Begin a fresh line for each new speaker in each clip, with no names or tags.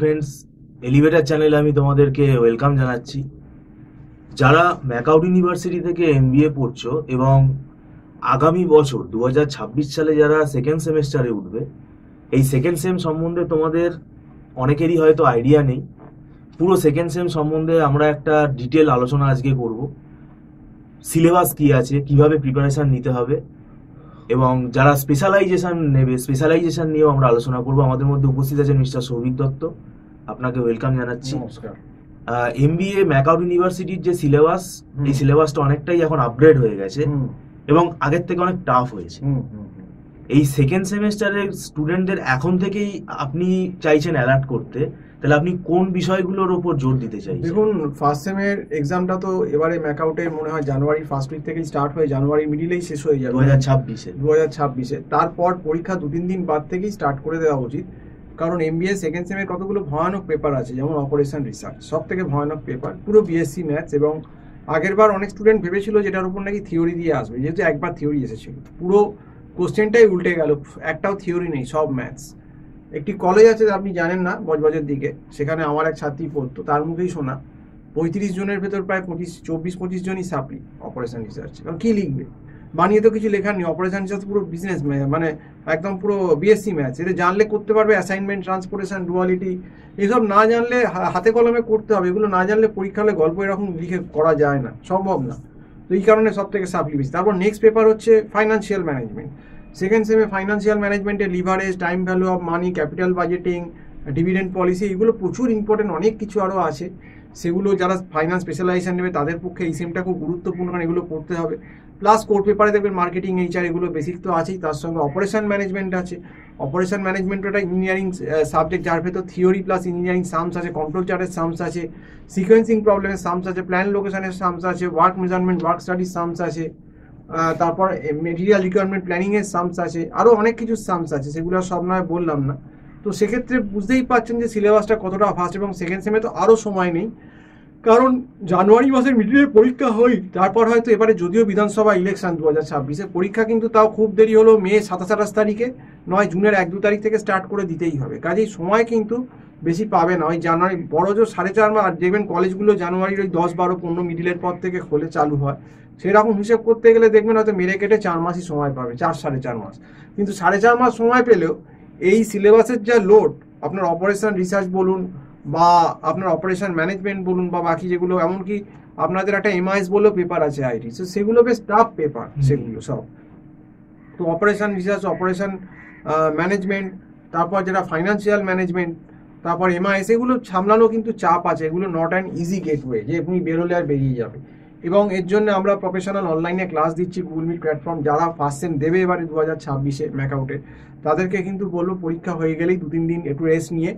Friends, elevator চ্যানেলে আমি তোমাদেরকে ওয়েলকাম জানাচ্ছি। যারা ম্যাকআউট ইউনিভার্সিটি থেকে এমবিএ পড়ছো এবং আগামী বছর 2026 সালে যারা সেকেন্ড সেমেস্টারে উঠবে, এই সেকেন্ড সেম সম্বন্ধে তোমাদের অনেকেরই হয়তো আইডিয়া নেই। পুরো সেকেন্ড সেম সম্বন্ধে আমরা একটা ডিটেল আলোচনা আজকে করব। সিলেবাস কি আছে, কিভাবে প্রিপারেশন নিতে হবে, এবং যারা স্পেশালাইজেশন নেবে স্পেশালাইজেশন নিয়েও আমরা আলোচনা করব। আমাদের মধ্যে উপস্থিত আছেন মিস্টার সৌভিক দত্ত, আপনাকে ওয়েলকাম জানাচ্ছি।
নমস্কার।
এমবিএ ম্যাকআউট ইউনিভার্সিটির যে সিলেবাস, এই সিলেবাসটা অনেকটাই এখন আপগ্রেড হয়ে গেছে এবং আগের থেকে অনেক টাফ হয়েছে। এই সেকেন্ড সেমেস্টারের স্টুডেন্টদের এখন থেকেই আপনি চাইছেন অ্যালার্ট করতে, তাহলে আপনি কোন বিষয়গুলোর উপর জোর দিতে চাইছেন?
দেখুন, ফার্স্ট সেমের এক্সামটা তো এবারে ম্যাকআউটের মনে হয় জানুয়ারি ফার্স্ট উইক থেকেই স্টার্ট হয়ে জানুয়ারি মিডিলেই শেষ হয়ে যাবে 2026-এ। তারপর পরীক্ষা 2-3 দিন বাদ থেকেই স্টার্ট করে দেওয়া উচিত, কারণ এমবিএ সেকেন্ড সেমের কতগুলো ভয়ানক পেপার আছে, যেমন অপারেশন রিসার্চ সব থেকে ভয়ানক পেপার, পুরো বিএসসি ম্যাথস। এবং আগেরবার অনেক স্টুডেন্ট ভেবেছিল যেটার উপর নাকি থিওরি দিয়ে আসবে, যেহেতু একবার থিওরি এসেছিল, পুরো কোশ্চেনটাই উল্টে গেল, একটাও থিওরি নেই, সব ম্যাথস। একটি কলেজ আছে আপনি জানেন না, বজবজের দিকে, সেখানে আমার এক ছাত্রী পড়তো, তার মুখেই শোনা 35 জনের ভেতর প্রায় 24-25 জনই সাপ্লি অপারেশন রিসার্চ। কারণ কি লিখবে, বানিয়ে তো কিছু লেখার নেই। অপারেশন রিসার্চ পুরো বিজনেস, মানে একদম পুরো বিএসসি ম্যাথস। এটা জানলে করতে পারবে অ্যাসাইনমেন্ট, ট্রান্সপোর্টেশন, ডুয়ালিটি, এসব না জানলে হাতে কলমে করতে হবে। এগুলো না জানলে পরীক্ষা হলে গল্প এরকম লিখে করা যায় না, সম্ভব না। তো এই কারণে সব থেকে সাপ্লি বেশি। তারপর নেক্সট পেপার হচ্ছে ফাইন্যান্সিয়াল ম্যানেজমেন্ট। সেকেন্ড সেমে ফাইন্যান্সিয়াল ম্যানেজমেন্টে leverage, time value of money, capital budgeting, dividend policy, এগুলো প্রচুর ইম্পর্টেন্ট। অনেক কিছু আরও আছে, সেগুলো যারা ফাইন্যান্স স্পেশালাইজেশন নেবে তাদের পক্ষে এই সেমটা খুব গুরুত্বপূর্ণ, কারণ এগুলো পড়তে হবে। প্লাস কোর পেপারে দেখবেন মার্কেটিং, এইচআর, এগুলো বেসিক তো আছেই, তার সঙ্গে অপারেশন ম্যানেজমেন্ট আছে। অপারেশন ম্যানেজমেন্ট একটা ইঞ্জিনিয়ারিং সাবজেক্ট, যার ভেতর থিওরি প্লাস ইঞ্জিনিয়ারিং সামস আছে, কন্ট্রোল চার্টের সামস আছে, সিকোয়েন্সিং প্রবলেমের সামস আছে, প্ল্যান লোকেশনের সামস আছে, ওয়ার্ক মেজারমেন্ট, ওয়ার্ক স্টাডির সামস আছে, তারপর মেটেরিয়াল রিকোয়ারমেন্ট প্ল্যানিংয়ের সামস আছে, আরও অনেক কিছু সামস আছে, সেগুলো সব নয় বললাম না। তো সেক্ষেত্রে বুঝতেই পারছেন যে সিলেবাসটা কতটা ফাস্ট। এবং সেকেন্ড সেমে তো আরও সময় নেই, কারণ জানুয়ারি মাসের মিডিলে পরীক্ষা হই, তারপর হয়তো এবারে যদিও বিধানসভা ইলেকশন 2026-এ, পরীক্ষা কিন্তু তাও খুব দেরি হলো মে 27-28 তারিখে, নয় জুনের 1-2 তারিখ থেকে স্টার্ট করে দিতেই হবে। কাজেই সময় কিন্তু বেশি পাবে না। ওই জানুয়ারি বড় জোর 4.5 মাস। আর দেখবেন কলেজগুলো জানুয়ারির ওই 10, 12, 15 মিডিলের পর থেকে খোলে, চালু হয়। সেরকম হিসেব করতে গেলে দেখবেন হয়তো মেরে কেটে 4 মাসই সময় পাবে, 4-4.5 মাস। কিন্তু 4.5 মাস সময় পেলেও এই সিলেবাসের যা লোড, আপনার অপারেশন রিসার্চ বলুন বা আপনার অপারেশন ম্যানেজমেন্ট বলুন বা বাকি যেগুলো, এমনকি আপনাদের একটা এমআইএস বলেও পেপার আছে আইটি, সেগুলো বেশ টাফ পেপার সেগুলো সব। তো অপারেশন রিসার্চ, অপারেশন ম্যানেজমেন্ট, তারপর যেটা ফাইন্যান্সিয়াল ম্যানেজমেন্ট, তারপর এমআইএস, এগুলো সামলানো কিন্তু চাপ আছে। এগুলো নট অ্যান ইজি গেটওয়ে যে আপনি বেরোলে আর বেরিয়ে যাবে। এবং এর জন্য আমরা প্রফেশনাল অনলাইনে ক্লাস দিচ্ছি, গুগল মিট প্ল্যাটফর্ম। যারা ফার্স্ট সেম দেবে এবারে 2026-এ ম্যাকআউটে, তাদেরকে কিন্তু বলবো পরীক্ষা হয়ে গেলেই 2-3 দিন একটু রেস্ট নিয়ে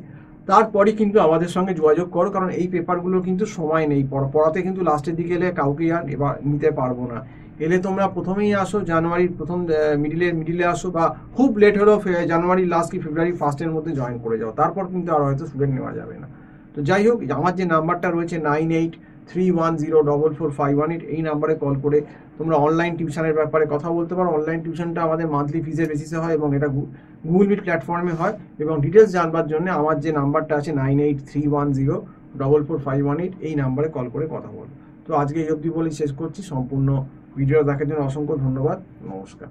তারপরই কিন্তু আমাদের সঙ্গে যোগাযোগ করো, কারণ এই পেপারগুলো কিন্তু সময় নেই পড়াতে। কিন্তু লাস্টের দিকে এলে কাউকে আর এবার নিতে পারবো না। এলে তোমরা প্রথমেই আসো, জানুয়ারির প্রথম মিডিলে আসো, বা খুব লেট হলেও জানুয়ারির লাস্ট কি ফেব্রুয়ারি ফার্স্টের মধ্যে জয়েন করে যাও, তারপর কিন্তু আর হয়তো স্টুডেন্ট নেওয়া যাবে না। তো যাই হোক, আমার যে নাম্বারটা রয়েছে 9831044518, এই নাম্বারে কল করে তোমরা অনলাইন টিউশনের ব্যাপারে কথা বলতে পারো। অনলাইন টিউশনটা আমাদের মান্থলি ফিজের বেসিসে হয় এবং এটা গুগল মিট প্ল্যাটফর্মে হয়। এবং ডিটেলস জানবার জন্য আমার যে নাম্বারটা আছে 9831044518, এই নাম্বারে কল করে কথা বলো। তো আজকে এই অবধি বলেই শেষ করছি। সম্পূর্ণ ভিডিও দেখার জন্য অসংখ্য ধন্যবাদ। নমস্কার।